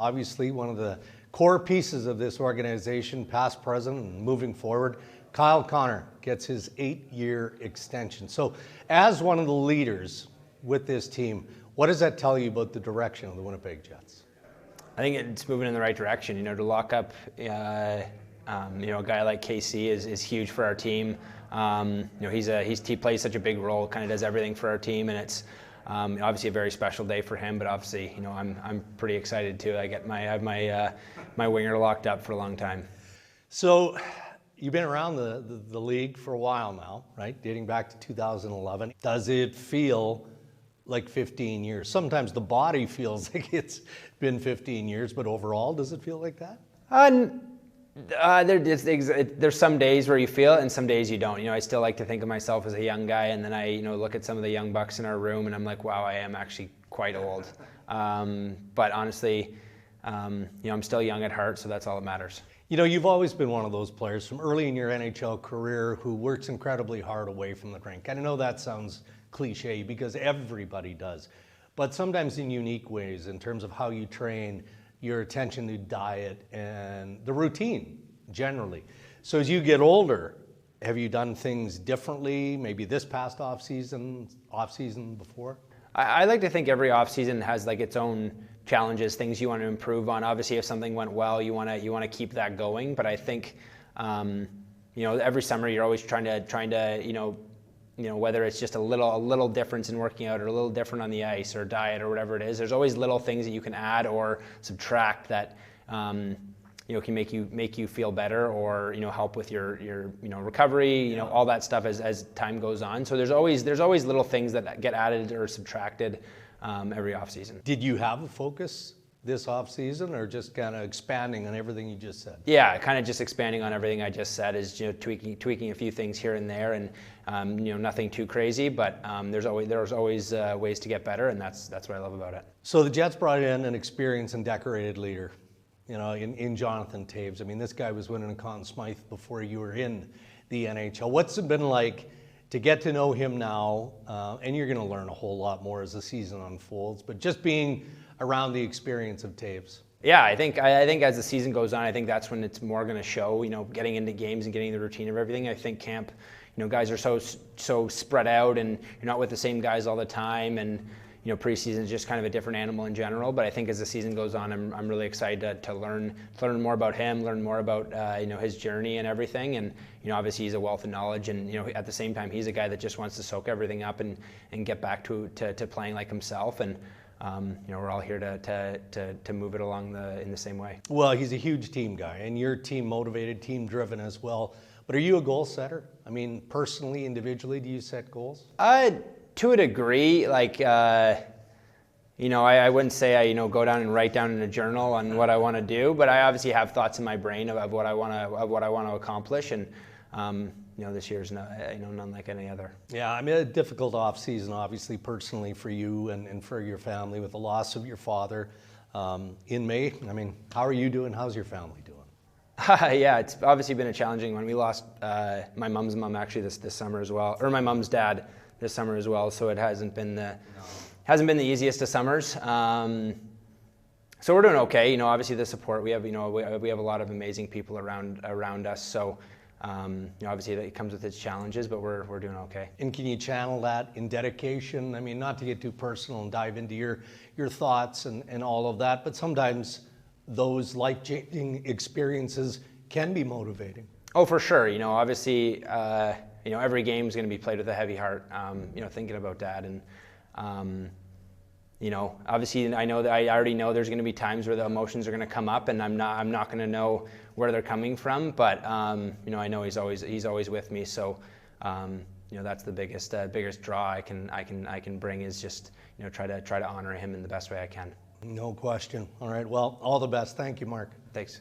Obviously, one of the core pieces of this organization, past, present, and moving forward, Kyle Connor gets his 8-year extension. So as one of the leaders with this team, what does that tell you about the direction of the Winnipeg Jets? I think it's moving in the right direction. To lock up, a guy like KC is huge for our team. He plays such a big role, kind of does everything for our team, and it's obviously a very special day for him. But obviously, I'm pretty excited too. I have my winger locked up for a long time. So you've been around the league for a while now, right? Dating back to 2011. Does it feel like 15 years? Sometimes the body feels like it's been 15 years, but overall, does it feel like that? There's some days where you feel it and some days you don't. I still like to think of myself as a young guy, and then I look at some of the young bucks in our room and I'm like, wow, I am actually quite old. But honestly, I'm still young at heart, so that's all that matters. You've always been one of those players from early in your NHL career who works incredibly hard away from the rink. I know that sounds cliche because everybody does, but sometimes in unique ways in terms of how you train, your attention to diet and the routine generally. So as you get older, have you done things differently, maybe this past off-season before? I like to think every off-season has like its own challenges, things you want to improve on. Obviously, if something went well, you want to keep that going. But I think, every summer you're always trying to whether it's just a little difference in working out or a little different on the ice or diet or whatever it is. There's always little things that you can add or subtract that can make you feel better or help with your recovery. All that stuff as time goes on. So there's always little things that get added or subtracted every off season. Did you have a focus this off season, or just kind of expanding on everything you just said? Yeah, kind of just expanding on everything I just said is tweaking a few things here and there, and nothing too crazy, but there's always ways to get better, and that's what I love about it. So the Jets brought in an experienced and decorated leader, in Jonathan Toews. I mean, this guy was winning a Conn Smythe before you were in the NHL. What's it been like to get to know him now? And you're going to learn a whole lot more as the season unfolds, but just being around the experience of Toews. Yeah, I think as the season goes on, I think that's when it's more going to show. Getting into games and getting the routine of everything. I think camp, guys are so spread out, and you're not with the same guys all the time, and preseason is just kind of a different animal in general. But I think as the season goes on, I'm really excited to learn more about him, learn more about his journey and everything. And obviously he's a wealth of knowledge, and at the same time he's a guy that just wants to soak everything up and get back to playing like himself. And we're all here to move it along in the same way. Well, he's a huge team guy, and you're team motivated, team driven as well. But are you a goal setter? I mean, personally, individually, do you set goals? To a degree, I wouldn't say I go down and write down in a journal on what I want to do, but I obviously have thoughts in my brain of what I want to accomplish, and this year's none like any other. Yeah, I mean, a difficult off season, obviously, personally for you and for your family with the loss of your father in May. I mean, how are you doing? How's your family doing? Yeah, it's obviously been a challenging one. We lost my mom's mom actually this summer as well, or my mom's dad this summer as well. So it hasn't been the easiest of summers. So we're doing okay. Obviously the support we have. We have a lot of amazing people around us. So obviously it comes with its challenges, but we're doing okay. And can you channel that in dedication? I mean, not to get too personal and dive into your thoughts and all of that, but sometimes those life-changing experiences can be motivating. Oh, for sure. Obviously, every game is going to be played with a heavy heart. Thinking about Dad, and obviously, I already know there's going to be times where the emotions are going to come up, and I'm not going to know where they're coming from. But I know he's always with me. So that's the biggest draw I can bring is just try to honor him in the best way I can. No question. All right. Well, all the best. Thank you, Mark. Thanks.